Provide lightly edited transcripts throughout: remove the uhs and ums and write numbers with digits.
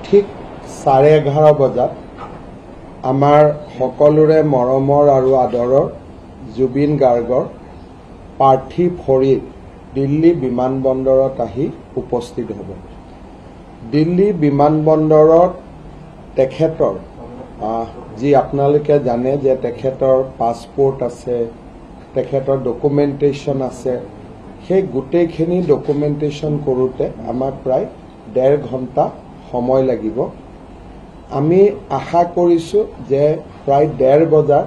ঠিক 11:30 বজাত আমাৰ সকলোৰে মৰমৰ আৰু আদৰৰ জুবিন গাৰ্গৰ পাৰ্থিৱ শৰীৰ দিল্লী বিমানবন্দৰত আহি উপস্থিত হ'ব। দিল্লী বিমানবন্দৰত তেখেতৰ যি আপোনালোকে জানে যে তেখেতৰ পাছপোৰ্ট আছে, তেখেতৰ ডকুমেণ্টেশ্যন আছে, সেই গোটেইখিনি ডকুমেণ্টেশ্যন কৰোঁতে আমাক প্ৰায় 1.5 ঘণ্টা সময় লাগিব। আমি আশা কৰিছোঁ যে প্ৰায় 1:30 বজাৰ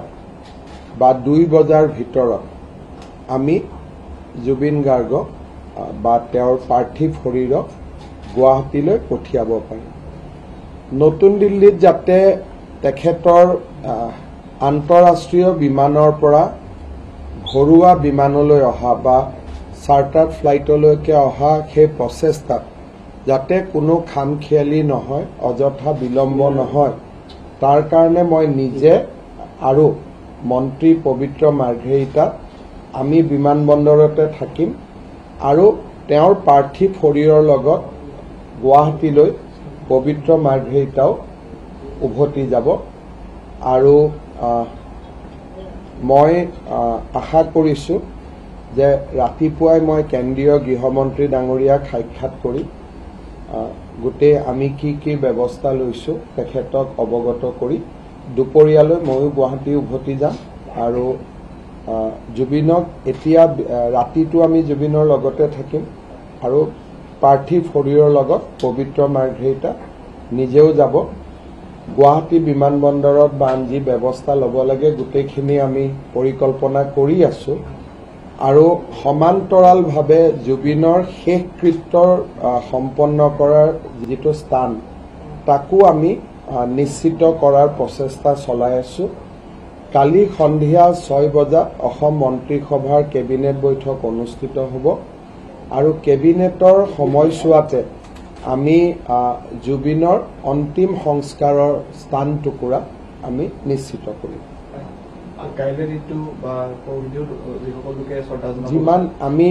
বা 2 বজাৰ ভিতৰত আমি জুবিন গাৰ্গক বা তেওঁৰ পাৰ্থিৱ শৰীৰক গুৱাহাটীলৈ পঠিয়াব পাৰিম। নতুন দিল্লীত যাতে তেখেতৰ আন্তঃৰাষ্ট্ৰীয় বিমানৰ পৰা ঘৰুৱা বিমানলৈ অহা বা চাৰ্টাৰ ফ্লাইটলৈকে অহা সেই প্ৰচেষ্টাত যাতে কোনো খামখেয়ালি নহয়, অযথা বিলম্ব নহয়, তাৰ কাৰণে মই নিজে আৰু মন্ত্ৰী পবিত্ৰ মাৰ্ঘেৰিটা আমি বিমানবন্দৰতে থাকিম আৰু তেওঁৰ পাৰ্থিৱ শৰীৰৰ লগত গুৱাহাটীলৈ পবিত্ৰ মাৰ্ঘেৰিটাও উভতি যাব। আৰু মই আশা কৰিছোঁ যে ৰাতিপুৱাই মই কেন্দ্ৰীয় গৃহমন্ত্ৰী ডাঙৰীয়াক সাক্ষাৎ কৰি গোটেই আমি কি ব্যৱস্থা লৈছোঁ তেখেতক অৱগত কৰি দুপৰীয়ালৈ ময়ো গুৱাহাটী উভতি যাম আৰু জুবিনক এতিয়া ৰাতিটো আমি জুবিনৰ লগতে থাকিম আৰু পাৰ্থিৱ শৰীৰৰ লগত পবিত্ৰ মাৰ্ঘেৰিটা নিজেও যাব। গুৱাহাটী বিমানবন্দৰত বা আন যি ব্যৱস্থা ল'ব লাগে গোটেইখিনি আমি পৰিকল্পনা কৰি আছোঁ আৰু সমান্তৰালভাৱে জুবিনৰ শেষ কৃত্যৰ সম্পন্ন কৰাৰ যিটো স্থান তাকো আমি নিশ্চিত কৰাৰ প্ৰচেষ্টা চলাই আছোঁ। কালি সন্ধিয়া 6 বজাত অসম মন্ত্ৰীসভাৰ কেবিনেট বৈঠক অনুষ্ঠিত হ'ব আৰু কেবিনেটৰ সময়ছোৱাতে আমি জুবিনৰ অন্তিম সংস্কাৰৰ স্থান টুকুৰা আমি নিশ্চিত কৰিম। যিমান আমি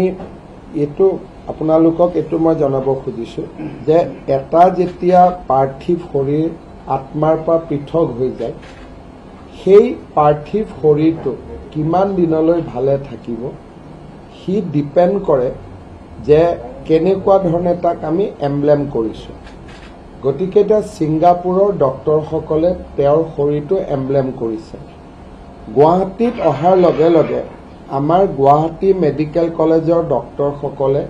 এইটো আপোনালোকক এইটো মই জনাব খুজিছোঁ যে এটা যেতিয়া পাৰ্থিৱ শৰীৰ আত্মাৰ পৰা পৃথক হৈ যায়, সেই পাৰ্থিৱ শৰীৰটো কিমান দিনলৈ ভালে থাকিব সি ডিপেণ্ড কৰে যে কেনেকুৱা ধৰণে তাক আমি এমব্লেম কৰিছোঁ। গতিকে এতিয়া ছিংগাপুৰৰ ডক্টৰসকলে তেওঁৰ শৰীৰটো এমব্লেম কৰিছে। গুৱাহাটীত অহাৰ লগে লগে আমাৰ গুৱাহাটী মেডিকেল কলেজৰ ডক্টৰসকলে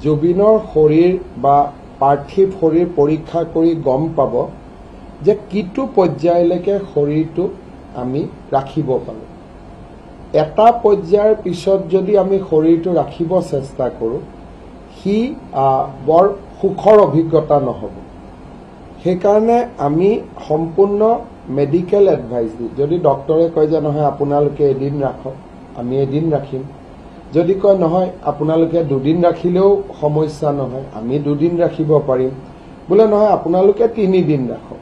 জুবিনৰ শৰীৰ বা পাৰ্থিৱ শৰীৰ পৰীক্ষা কৰি গম পাব যে কিটো পৰ্যায়লৈকে শৰীৰটো আমি ৰাখিব পাৰোঁ। এটা পৰ্যায়ৰ পিছত যদি আমি শৰীৰটো ৰাখিব চেষ্টা কৰোঁ সি বৰ সুখৰ অভিজ্ঞতা নহ'ব। সেইকাৰণে আমি সম্পূৰ্ণ মেডিকেল এডভাইচ দিওঁ। যদি ডক্টৰে কয় যে নহয় আপোনালোকে এদিন ৰাখক, আমি এদিন ৰাখিম। যদি কয় নহয় আপোনালোকে 2 দিন ৰাখিলেও সমস্যা নহয়, আমি 2 দিন ৰাখিব পাৰিম। বোলে নহয় আপোনালোকে 3 দিন ৰাখক,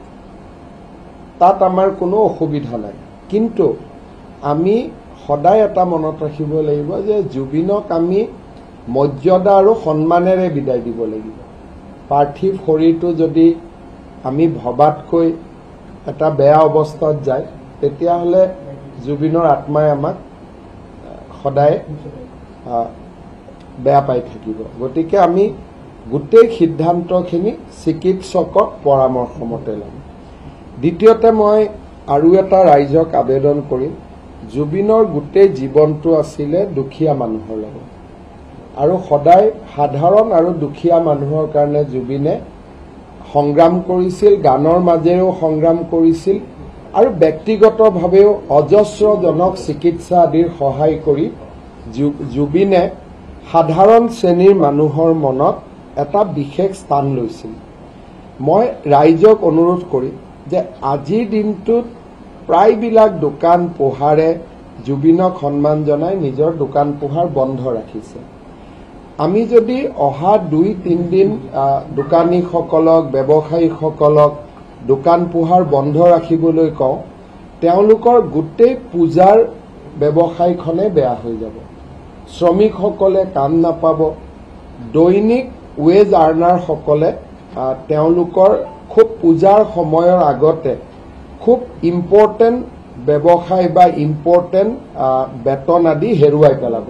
তাত আমাৰ কোনো অসুবিধা নাই। কিন্তু আমি সদায় এটা মনত ৰাখিব লাগিব যে জুবিনক আমি মৰ্যাদা আৰু সন্মানেৰে বিদায় দিব লাগিব। পাৰ্থিৱ শৰীৰটো যদি আমি ভবাতকৈ এটা বেয়া অৱস্থাত যায় তেতিয়াহ'লে জুবিনৰ আত্মাই আমাক সদায় বেয়া পাই থাকিব। গতিকে আমি গোটেই সিদ্ধান্তখিনি চিকিৎসকৰ পৰামৰ্শ মতে ল'ম। দ্বিতীয়তে মই আৰু এটা ৰাইজক আবেদন কৰিম, জুবিনৰ গোটেই জীৱনটো আছিলে দুখীয়া মানুহৰ লগত আৰু সদায় সাধাৰণ আৰু দুখীয়া মানুহৰ কাৰণে জুবিনে সংগ্ৰাম কৰিছিল, গানৰ মাজেৰেও সংগ্ৰাম কৰিছিল আৰু ব্যক্তিগতভাৱেও অজস্ৰজনক চিকিৎসা আদিৰ সহায় কৰি জুবিনে সাধাৰণ শ্ৰেণীৰ মানুহৰ মনত এটা বিশেষ স্থান লৈছিল। মই ৰাইজক অনুৰোধ কৰিম যে আজিৰ দিনটোত প্ৰায়বিলাক দোকান পোহাৰে জুবিনক সন্মান জনাই নিজৰ দোকান পোহাৰ বন্ধ ৰাখিছে। আমি যদি অহা 2-3 দিন দোকানীসকলক, ব্যৱসায়ীসকলক দোকান পোহাৰ বন্ধ ৰাখিবলৈ কওঁ, তেওঁলোকৰ গোটেই পূজাৰ ব্যৱসায়খনে বেয়া হৈ যাব। শ্ৰমিকসকলে কাম নাপাব, দৈনিক ৱেজ আৰ্নাৰসকলে তেওঁলোকৰ খুব পূজাৰ সময়ৰ আগতে খুব ইম্পৰ্টেণ্ট ব্যৱসায় বা ইম্পৰ্টেণ্ট বেতন আদি হেৰুৱাই পেলাব।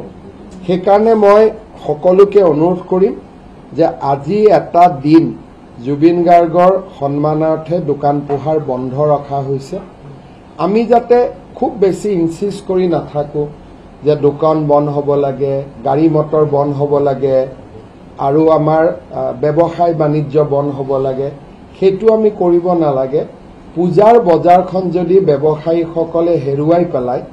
সেইকাৰণে মই সকলোকে অনুৰোধ কৰিম যে আজি এটা দিন জুবিন গাৰ্গৰ সন্মানাৰ্থে দোকান পোহাৰ বন্ধ ৰখা হৈছে। আমি যাতে খুব বেছি ইনচিষ্ট কৰি নাথাকো যে দোকান বন্ধ হ'ব লাগে, গাড়ী মটৰ বন্ধ হ'ব লাগে আৰু আমাৰ ব্যৱসায় বাণিজ্য বন্ধ হ'ব লাগে, সেইটো আমি কৰিব নালাগে। পূজাৰ বজাৰখন যদি ব্যৱসায়ীসকলে হেৰুৱাই পেলায়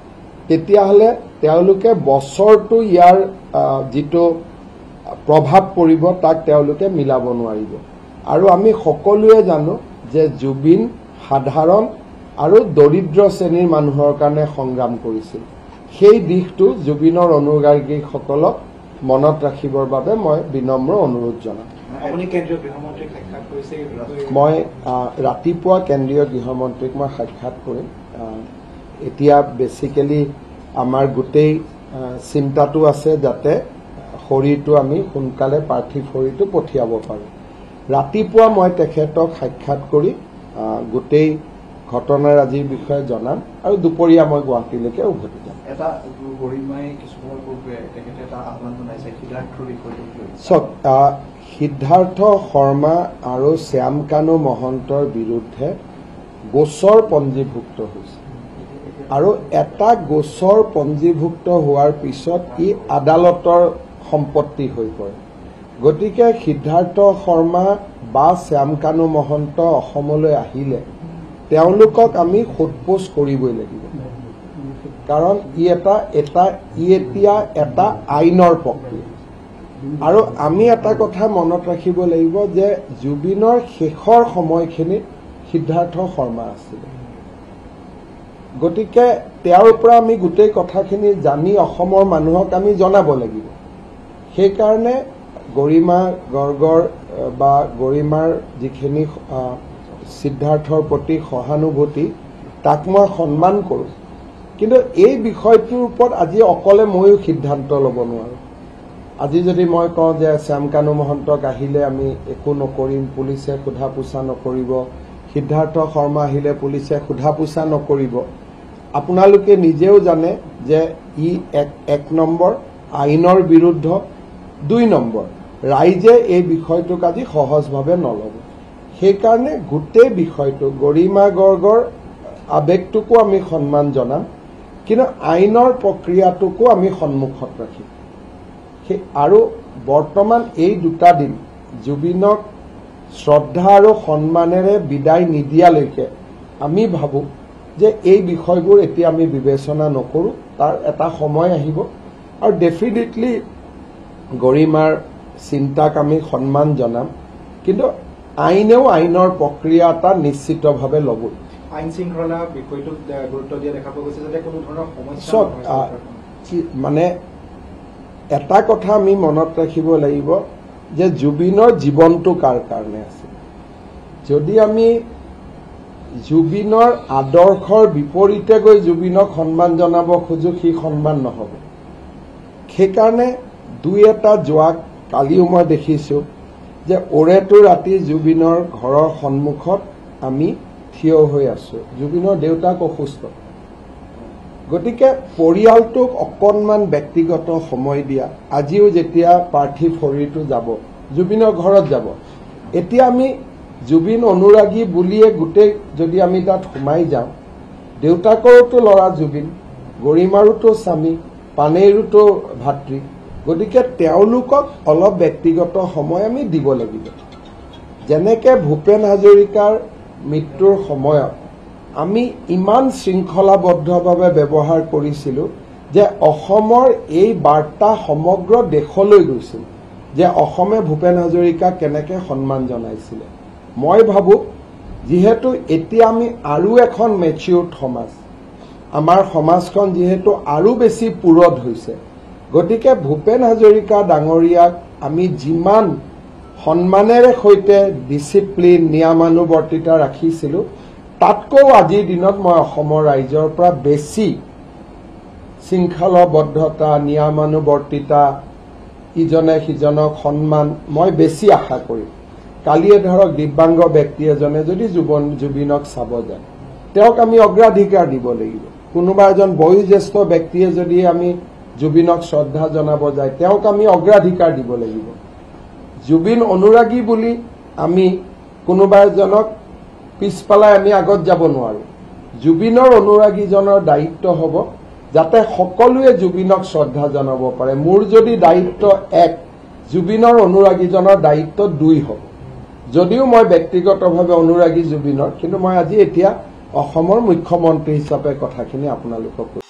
তেতিয়াহ'লে তেওঁলোকে বছৰটো ইয়াৰ যিটো প্ৰভাৱ পৰিব তাক তেওঁলোকে মিলাব নোৱাৰিব। আৰু আমি সকলোৱে জানো যে জুবিন সাধাৰণ আৰু দৰিদ্ৰ শ্ৰেণীৰ মানুহৰ কাৰণে সংগ্ৰাম কৰিছিল। সেই দিশটো জুবিনৰ অনুৰাগীসকলক মনত ৰাখিবৰ বাবে মই বিনম্ৰ অনুৰোধ জনাম। মই ৰাতিপুৱা কেন্দ্ৰীয় গৃহমন্ত্ৰীক মই সাক্ষাৎ কৰিম। এতিয়া বেচিকেলি আমাৰ গোটেই চিন্তাটো আছে যাতে শৰীৰটো আমি সোনকালে পাৰ্থিৱ শৰীৰটো পঠিয়াব পাৰোঁ। ৰাতিপুৱা মই তেখেতক সাক্ষাৎ কৰি গোটেই ঘটনাৰাজিৰ বিষয়ে জনাম আৰু দুপৰীয়া মই গুৱাহাটীলৈকে উভতি যাম। চাওক, সিদ্ধাৰ্থ শৰ্মা আৰু শ্যামকানু মহন্তৰ বিৰুদ্ধে গোচৰ পঞ্জীভুক্ত হৈছে আৰু এটা গোচৰ পঞ্জীভুক্ত হোৱাৰ পিছত ই আদালতৰ সম্পত্তি হৈ পৰে। গতিকে সিদ্ধাৰ্থ শৰ্মা বা শ্যামকানু মহন্ত অসমলৈ আহিলে তেওঁলোকক আমি সোধপোছ কৰিবই লাগিব, কাৰণ ই এতিয়া এটা আইনৰ প্ৰক্ৰিয়া। আৰু আমি এটা কথা মনত ৰাখিব লাগিব যে জুবিনৰ শেষৰ সময়খিনিত সিদ্ধাৰ্থ শৰ্মা আছিল। গতিকে তেওঁৰ পৰা আমি গোটেই কথাখিনি জানি অসমৰ মানুহক আমি জনাব লাগিব। সেইকাৰণে গৰিমা গৰ্গৰ বা গৰিমাৰ যিখিনি সিদ্ধাৰ্থৰ প্ৰতি সহানুভূতি তাক মই সন্মান কৰোঁ, কিন্তু এই বিষয়টোৰ ওপৰত আজি অকলে ময়ো সিদ্ধান্ত ল'ব নোৱাৰোঁ। আজি যদি মই কওঁ যে শ্যামকানু মহন্তক আহিলে আমি একো নকৰিম, পুলিচে সোধা পোছা নকৰিব, সিদ্ধাৰ্থ শৰ্মা আহিলে পুলিচে সোধা পোছা নকৰিব, আপোনালোকে নিজেও জানে যে ই এক নম্বৰ আইনৰ বিৰুদ্ধ, 2 নম্বৰ ৰাইজে এই বিষয়টোক আজি সহজভাৱে নল'ব। সেইকাৰণে গোটেই বিষয়টো গৰিমা গৰ্গৰ আৱেগটোকো আমি সন্মান জনাম, কিন্তু আইনৰ প্ৰক্ৰিয়াটোকো আমি সন্মুখত ৰাখিম। আৰু বৰ্তমান এই 2টা দিন জুবিনক শ্ৰদ্ধা আৰু সন্মানেৰে বিদায় নিদিয়ালৈকে আমি ভাবোঁ যে এই বিষয়বোৰ এতিয়া আমি বিবেচনা নকৰোঁ। তাৰ এটা সময় আহিব আৰু ডেফিনেটলি গৰিমাৰ চিন্তাক আমি সন্মান জনাম, কিন্তু আইনেও আইনৰ প্ৰক্ৰিয়া এটা নিশ্চিতভাৱে ল'ব। আইন শৃংখলা বিষয়টোক গুৰুত্ব দিয়া দেখা পোৱা গৈছে যাতে কোনো ধৰণৰ সমস্যা মানে এটা কথা আমি মনত ৰাখিব লাগিব যে জুবিনৰ জীৱনটো কাৰ কাৰণে আছিল। যদি আমি জুবিনৰ আদৰ্শৰ বিপৰীতে গৈ জুবিনক সন্মান জনাব খোজো, সি সন্মান নহ'ব। সেইকাৰণে 2-এটা যোৱা কালিও মই দেখিছোঁ যে ওৰেটো ৰাতি জুবিনৰ ঘৰৰ সন্মুখত আমি থিয় হৈ আছোঁ। জুবিনৰ দেউতাক অসুস্থ, গতিকে পৰিয়ালটোক অকণমান ব্যক্তিগত সময় দিয়া। আজিও যেতিয়া পাৰ্থিৱ শৰীৰটো যাব জুবিনৰ ঘৰত যাব, এতিয়া আমি জুবিন অনুৰাগী বুলিয়ে গোটেই যদি আমি তাত সোমাই যাওঁ, দেউতাকৰোতো ল'ৰা জুবিন, গৰিমাৰোতো স্বামী, পানেইৰোতো ভাতৃ, গতিকে তেওঁলোকক অলপ ব্যক্তিগত সময় আমি দিব লাগিব। যেনেকৈ ভূপেন হাজৰিকাৰ মৃত্যুৰ সময়ত আমি ইমান শৃংখলাবদ্ধভাৱে ব্যৱহাৰ কৰিছিলোঁ যে অসমৰ এই বাৰ্তা সমগ্ৰ দেশলৈ গৈছিল যে অসমে ভূপেন হাজৰিকাক কেনেকৈ সন্মান জনাইছিলে। মই ভাবোঁ যিহেতু এতিয়া আমি আৰু এখন মেচিউৰ্ড সমাজ, আমাৰ সমাজখন যিহেতু আৰু বেছি পুৰঠ হৈছে, গতিকে ভূপেন হাজৰিকা ডাঙৰীয়াক আমি যিমান সন্মানেৰে সৈতে ডিচিপ্লিন নিয়মানুৱৰ্তিতা ৰাখিছিলোঁ, তাতকৈও আজিৰ দিনত মই অসমৰ ৰাইজৰ পৰা বেছি শৃংখলাবদ্ধতা, নিয়মানুৱৰ্তিতা, ইজনে সিজনক সন্মান মই বেছি আশা কৰিম। কালিয়ে ধৰক দিব্যাংগ ব্যক্তি এজনে যদি জুবিনক চাব যায় তেওঁক আমি অগ্ৰাধিকাৰ দিব লাগিব কোনোবা এজন বয়োজ্যেষ্ঠ ব্যক্তিয়ে যদি আমি জুবিনক শ্ৰদ্ধা জনাব যায় তেওঁক আমি অগ্ৰাধিকাৰ দিব লাগিব জুবিন অনুৰাগী বুলি আমি কোনোবা এজনক পিছপালাই আমি আগত যাব নোৱাৰো জুবিনৰ অনুৰাগীজনৰ দায়িত্ব হ'ব যাতে সকলোৱে জুবিনক শ্ৰদ্ধা জনাব পাৰে মোৰ যদি দায়িত্ব 1 জুবিনৰ অনুৰাগীজনৰ দায়িত্ব 2 হ'ব যদিও মই ব্যক্তিগতভাৱে অনুৰাগী জুবিনৰ কিন্তু মই আজি এতিয়া অসমৰ মুখ্যমন্ত্ৰী হিচাপে কথাখিনি আপোনালোকক